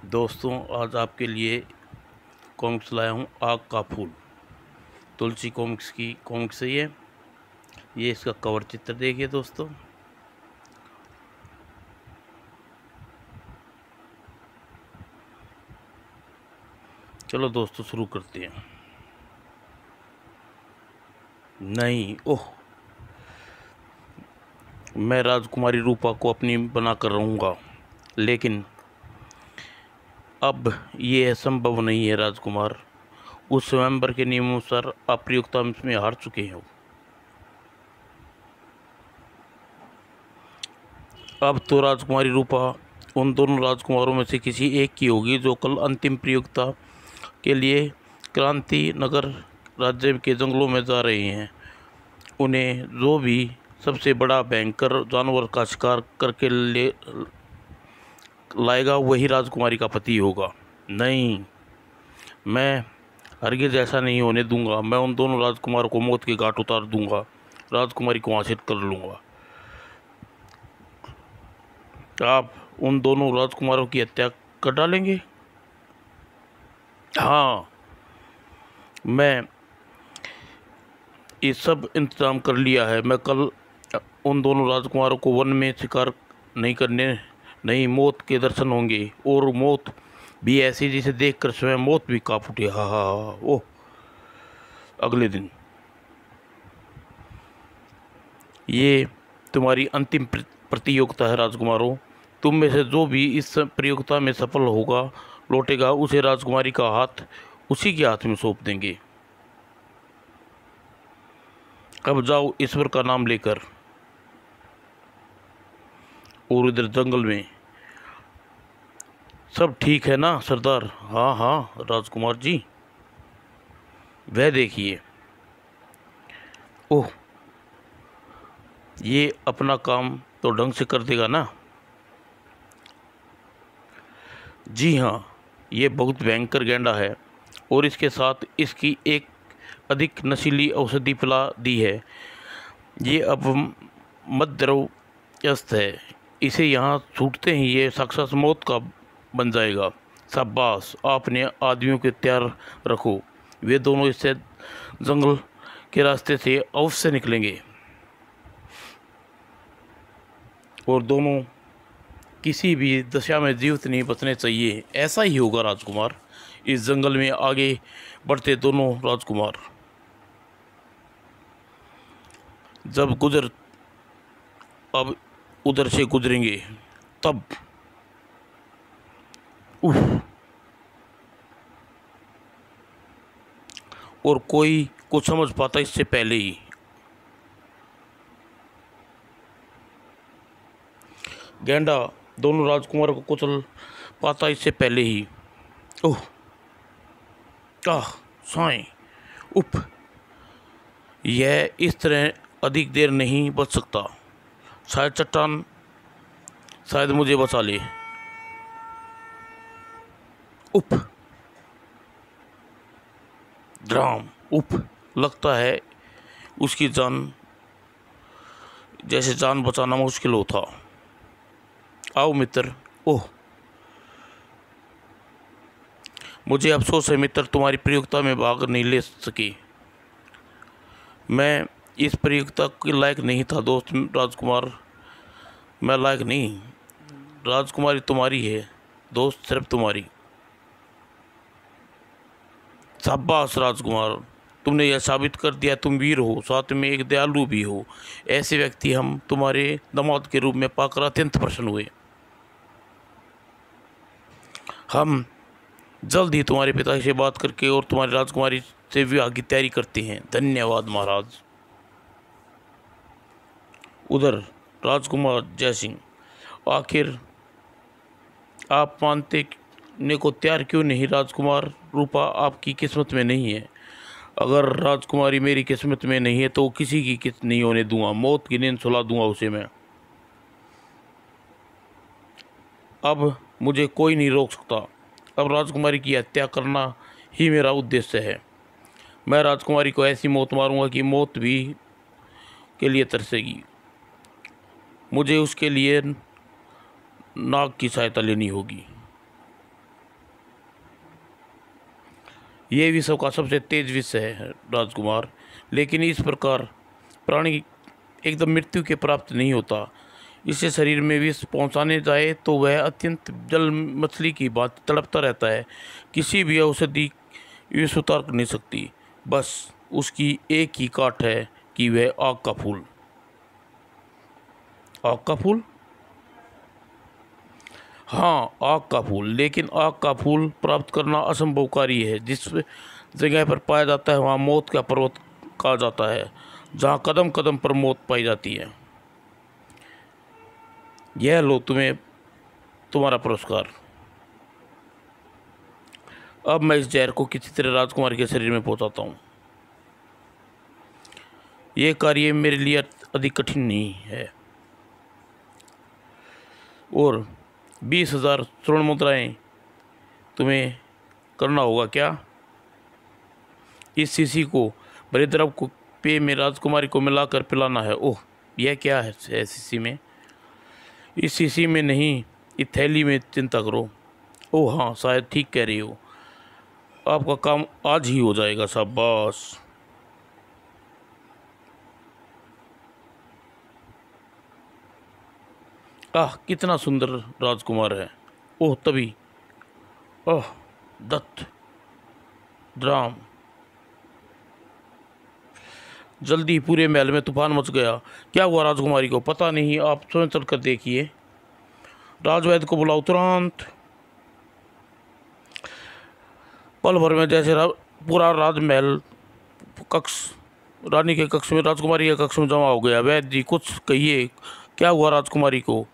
दोस्तों, आज आपके लिए कॉमिक्स लाया हूँ। आग का फूल तुलसी कॉमिक्स की कॉमिक्स है ये इसका कवर चित्र देखिए दोस्तों। चलो दोस्तों शुरू करते हैं। नहीं, ओह, मैं राजकुमारी रूपा को अपनी बना कर रहूँगा, लेकिन अब ये संभव नहीं है। राजकुमार उस स्वयंवर के नियमानुसार अप्रयुक्ता में हार चुके हो। अब तो राजकुमारी रूपा उन दोनों राजकुमारों में से किसी एक की होगी जो कल अंतिम प्रयोक्ता के लिए क्रांति नगर राज्य के जंगलों में जा रहे हैं। उन्हें जो भी सबसे बड़ा भयंकर जानवर का शिकार करके ले लाएगा वही राजकुमारी का पति होगा। नहीं, मैं हरगिज ऐसा नहीं होने दूंगा। मैं उन दोनों राजकुमारों को मौत के घाट उतार दूंगा, राजकुमारी को हासिल कर लूँगा। आप उन दोनों राजकुमारों की हत्या कर डालेंगे? हाँ, मैं ये सब इंतज़ाम कर लिया है। मैं कल उन दोनों राजकुमारों को वन में शिकार नहीं करने, नहीं, मौत के दर्शन होंगे, और मौत भी ऐसी जिसे देखकर स्वयं मौत भी काँप उठे। हा हा हा। ओह, अगले दिन ये तुम्हारी अंतिम प्रतियोगिता है राजकुमारों। तुम में से जो भी इस प्रतियोगिता में सफल होगा लौटेगा, उसे राजकुमारी का हाथ उसी के हाथ में सौंप देंगे। अब जाओ ईश्वर का नाम लेकर। और इधर जंगल में सब ठीक है ना सरदार? हाँ हाँ राजकुमार जी। वह देखिए, ओह, ये अपना काम तो ढंग से कर देगा ना? जी हाँ, ये बहुत भयंकर गैंडा है, और इसके साथ इसकी एक अधिक नशीली औषधि पिला दी है। ये अब मध्यस्थ है। इसे यहाँ छूटते ही ये साक्षात मौत का बन जाएगा। शाबाश, आपने आदमियों के तैयार रखो। वे दोनों इससे जंगल के रास्ते से अवश्य निकलेंगे, और दोनों किसी भी दशा में जीवित नहीं बचने चाहिए। ऐसा ही होगा राजकुमार। इस जंगल में आगे बढ़ते दोनों राजकुमार जब अब उधर से गुजरेंगे, तब उफ, और कोई कुछ समझ पाता इससे पहले ही। गेंडा दोनों राजकुमारों को कुचल पाता इससे पहले ही। ओह, आह, साएं, उफ, यह इस तरह अधिक देर नहीं बच सकता। शायद चट्टान शायद मुझे बचा ले। उफ, ड्राम, उफ, लगता है उसकी जान, जैसे जान बचाना मुश्किल होता। आओ मित्र। ओह, मुझे अफसोस है मित्र, तुम्हारी प्रतियोगिता में भाग नहीं ले सकी। मैं इस प्रतियोगिता के लायक नहीं था दोस्त राजकुमार। मैं लायक नहीं। राजकुमारी तुम्हारी है दोस्त, सिर्फ तुम्हारी। शाबाश राजकुमार, तुमने यह साबित कर दिया तुम वीर हो, साथ में एक दयालु भी हो। ऐसे व्यक्ति हम तुम्हारे दामाद के रूप में पाकर अत्यंत प्रसन्न हुए। हम जल्द ही तुम्हारे पिता से बात करके और तुम्हारी राजकुमारी से विवाह की तैयारी करते हैं। धन्यवाद महाराज। उधर राजकुमार जयसिंह, आखिर आप मानने को तैयार क्यों नहीं? राजकुमार रूपा आपकी किस्मत में नहीं है। अगर राजकुमारी मेरी किस्मत में नहीं है तो किसी की किस नहीं होने दूंगा। मौत की नींद सुला दूंगा उसे मैं। अब मुझे कोई नहीं रोक सकता। अब राजकुमारी की हत्या करना ही मेरा उद्देश्य है। मैं राजकुमारी को ऐसी मौत मारूंगा कि मौत भी के लिए तरसेगी। मुझे उसके लिए नाग की सहायता लेनी होगी। ये विश्व का सबसे तेज विष है राजकुमार, लेकिन इस प्रकार प्राणी एकदम मृत्यु के प्राप्त नहीं होता। इसे शरीर में विष पहुंचाने जाए तो वह अत्यंत जल मछली की बात तड़पता रहता है। किसी भी औषधि विष उतार नहीं सकती। बस उसकी एक ही काट है कि वह आग का फूल। आग का फूल? हाँ, आग का फूल। लेकिन आग का फूल प्राप्त करना असंभव कार्य है। जिस जगह पर पाया जाता है वहाँ मौत का पर्वत कहा जाता है, जहाँ कदम कदम पर मौत पाई जाती है। यह लो तुम्हें तुम्हारा पुरस्कार। अब मैं इस जहर को किसी तरह राजकुमारी के शरीर में पहुंचाता हूँ। यह कार्य मेरे लिए अधिक कठिन नहीं है, और 20,000 स्वर्ण मुद्राएं तुम्हें करना होगा क्या? इस शीशी को भरे द्रव को पेय में राजकुमारी को मिलाकर पिलाना है। ओह, यह क्या है शीशी में? इस शीशी में नहीं, इस थैली में। चिंता करो। ओह हाँ, शायद ठीक कह रही हो। आपका काम आज ही हो जाएगा। शाबाश। आह, कितना सुंदर राजकुमार है। ओह तभी, ओह दत्त ड्राम। जल्दी पूरे महल में तूफान मच गया। क्या हुआ राजकुमारी को? पता नहीं, आप स्वयं चलकर देखिए। राजवैद्य को बुलाओ तुरंत। पल भर में जैसे पूरा राजमहल कक्ष, रानी के कक्ष में, राजकुमारी के कक्ष में जमा हो गया। वैद्य जी, कुछ कहिए, क्या हुआ राजकुमारी को?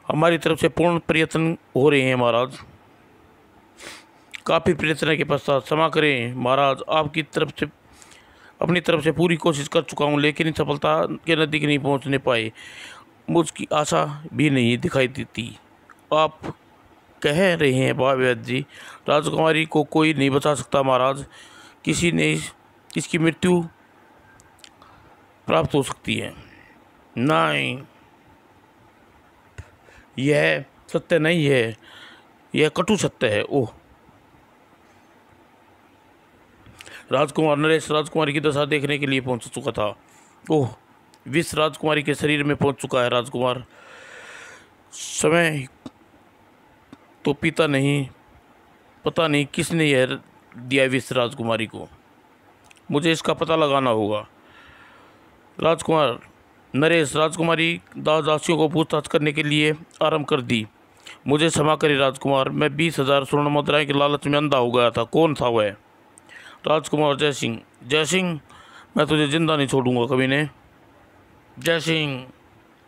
हमारी तरफ से पूर्ण प्रयत्न हो रहे हैं महाराज। काफ़ी प्रयत्न के पश्चात, क्षमा करें महाराज, आपकी तरफ से, अपनी तरफ से पूरी कोशिश कर चुका हूँ, लेकिन सफलता के नज़दीक नहीं पहुँचने पाए। मुझकी आशा भी नहीं दिखाई देती। आप कह रहे हैं वैद्य जी, राजकुमारी को कोई नहीं बचा सकता महाराज। किसी ने इसकी मृत्यु प्राप्त हो सकती है। नहीं, यह सत्य नहीं है, यह कटु सत्य है। ओह, राजकुमार नरेश राजकुमारी की दशा देखने के लिए पहुंच चुका था। ओह, विष राजकुमारी के शरीर में पहुंच चुका है। राजकुमार समय तो पीता नहीं। पता नहीं किसने यह दिया विष राजकुमारी को। मुझे इसका पता लगाना होगा। राजकुमार नरेश राजकुमारी दासियों को पूछताछ करने के लिए आरंभ कर दी। मुझे क्षमा करें राजकुमार, मैं 20,000 स्वर्ण मुद्राएं के लालच में अंधा हो गया था। कौन था वह? राजकुमार जय सिंह। जय सिंह, मैं तुझे जिंदा नहीं छोड़ूंगा कभी ने। जय सिंह।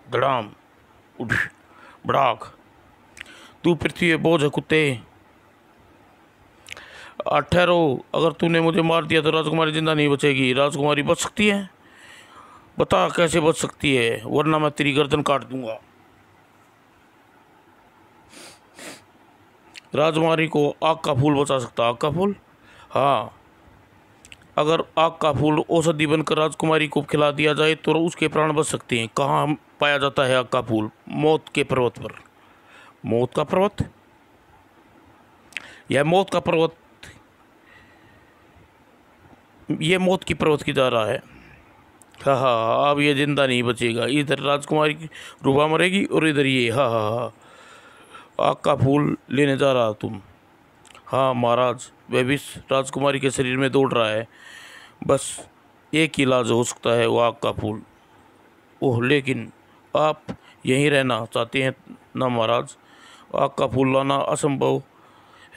धड़ाम, उठ, भड़ाक। तू पृथ्वी पे बोझ है कुत्ते। ठहरो, अगर तूने मुझे मार दिया तो राजकुमारी जिंदा नहीं बचेगी। राजकुमारी बच सकती है? बता कैसे बच सकती है, वरना मैं तेरी गर्दन काट दूंगा। राजकुमारी को आग का फूल बचा सकता। आग का फूल? हाँ, अगर आग का फूल औषधि बनकर राजकुमारी को खिला दिया जाए तो उसके प्राण बच सकते हैं। कहाँ पाया जाता है आग का फूल? मौत के पर्वत पर। मौत का पर्वत? यह मौत का पर्वत, ये मौत की पर्वत की जा रहा है। हाँ हाँ, अब ये जिंदा नहीं बचेगा। इधर राजकुमारी की रूबा मरेगी और इधर ये। हाँ हाँ हाँ, आग का फूल लेने जा रहा तुम? हाँ महाराज, वह विष राजकुमारी के शरीर में दौड़ रहा है। बस एक ही इलाज हो सकता है, वो आग का फूल। ओह, लेकिन आप यहीं रहना चाहते हैं ना महाराज? आग का फूल लाना असंभव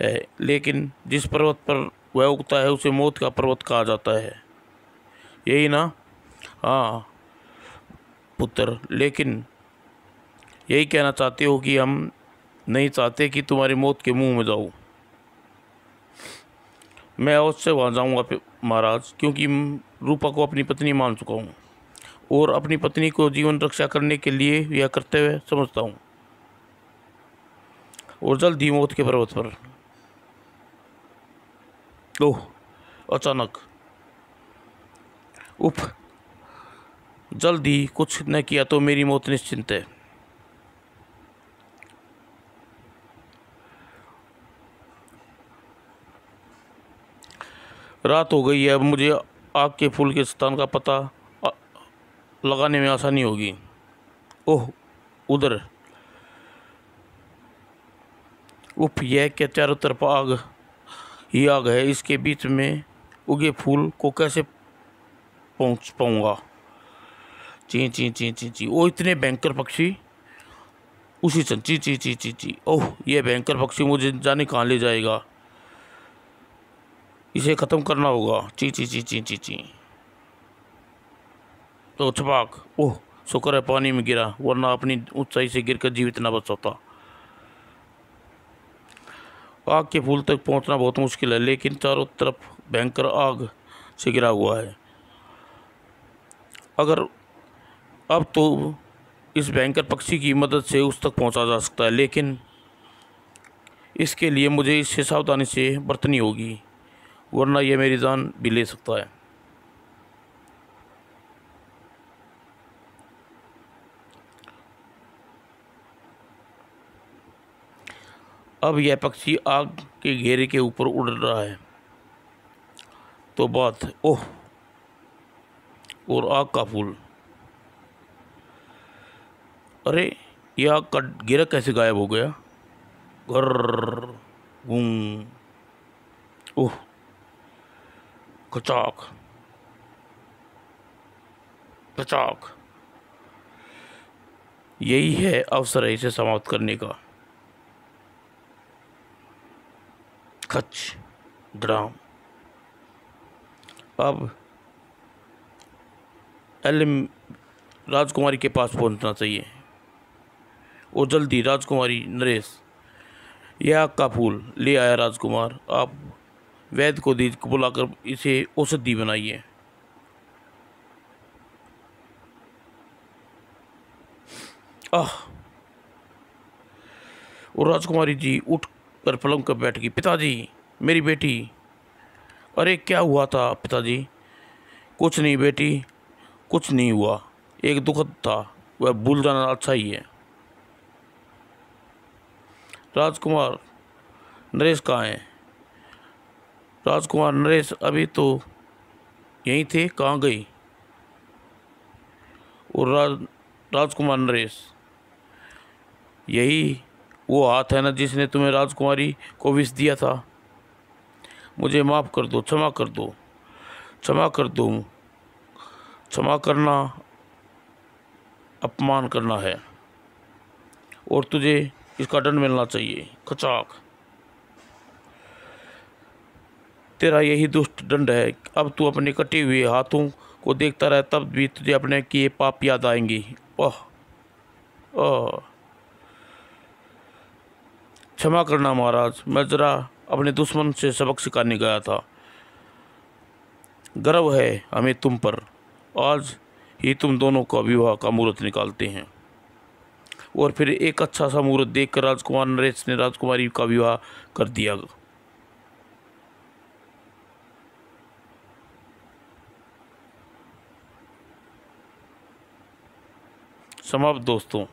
है, लेकिन जिस पर्वत पर वह उगता है उसे मौत का पर्वत कहा जाता है, यही ना? हाँ पुत्र, लेकिन यही कहना चाहते हो कि हम नहीं चाहते कि तुम्हारी मौत के मुंह में जाऊँ? मैं अवश्य वहाँ जाऊँगा महाराज, क्योंकि रूपा को अपनी पत्नी मान चुका हूँ और अपनी पत्नी को जीवन रक्षा करने के लिए यह कर्तव्य समझता हूँ। और जल्द ही मौत के पर्वत पर। ओह, अचानक, उफ, जल्द ही कुछ न किया तो मेरी मौत निश्चिंत है। रात हो गई है, अब मुझे आग के फूल के स्थान का पता अ, लगाने में आसानी होगी। ओह, उधर। उफ, यह क्या, चारों तरफ आग ही आग है। इसके बीच में उगे फूल को कैसे पहुंच पाऊंगा? ची ची ची ची ची। ओ, इतने भयंकर पक्षी उसी क्षण। ची ची ची ची ची। ओह, ये भयंकर पक्षी मुझे जाने कहाँ ले जाएगा। इसे ख़त्म करना होगा। ची ची ची ची ची ची। तो छपाक। ओह, शुक्र है पानी में गिरा, वरना अपनी ऊंचाई से गिरकर जीवित न बच सकता। आग के फूल तक पहुंचना बहुत मुश्किल है, लेकिन चारों तरफ भयंकर आग से घिरा हुआ है। अगर अब तो इस भयंकर पक्षी की मदद से उस तक पहुंचा जा सकता है, लेकिन इसके लिए मुझे इससे सावधानी से बरतनी होगी, वरना यह मेरी जान भी ले सकता है। अब यह पक्षी आग के घेरे के ऊपर उड़ रहा है, तो बात है। ओह, और आग का फूल। अरे, यह आग का घेरा कैसे गायब हो गया? घर घूम। ओह, कचाक कचाक। यही है अवसर है इसे समाप्त करने का। खच ड्राम। अब एलिम राजकुमारी के पास पहुंचना चाहिए, और जल्दी। राजकुमारी नरेश, यह आग का फूल ले आया राजकुमार। आप वैद्य को बुलाकर इसे औषधि बनाइए। आह, और राजकुमारी जी उठ कर पलंग पर बैठ गई। पिताजी, मेरी बेटी। अरे, क्या हुआ था पिताजी? कुछ नहीं बेटी, कुछ नहीं हुआ। एक दुखद था, वह भूल जाना अच्छा ही है। राजकुमार नरेश कहाँ है? राजकुमार नरेश अभी तो यहीं थे, कहाँ गई? और राजकुमार नरेश, यही वो हाथ है ना जिसने तुम्हें राजकुमारी को विष दिया था? मुझे माफ़ कर दो, क्षमा कर दो, क्षमा कर दो। क्षमा करना अपमान करना है, और तुझे इसका दंड मिलना चाहिए। खचाक। तेरा यही दुष्ट दंड है। अब तू अपने कटे हुए हाथों को देखता रहे, तब भी तुझे अपने किए पाप याद आएंगे। ओह, ओह। क्षमा करना महाराज, मैं जरा अपने दुश्मन से सबक सिखाने गया था। गर्व है हमें तुम पर। आज ही तुम दोनों का विवाह का मुहूर्त निकालते हैं। और फिर एक अच्छा सा मुहूर्त देखकर राजकुमार नरेश ने राजकुमारी का विवाह कर दिया। समाप्त दोस्तों।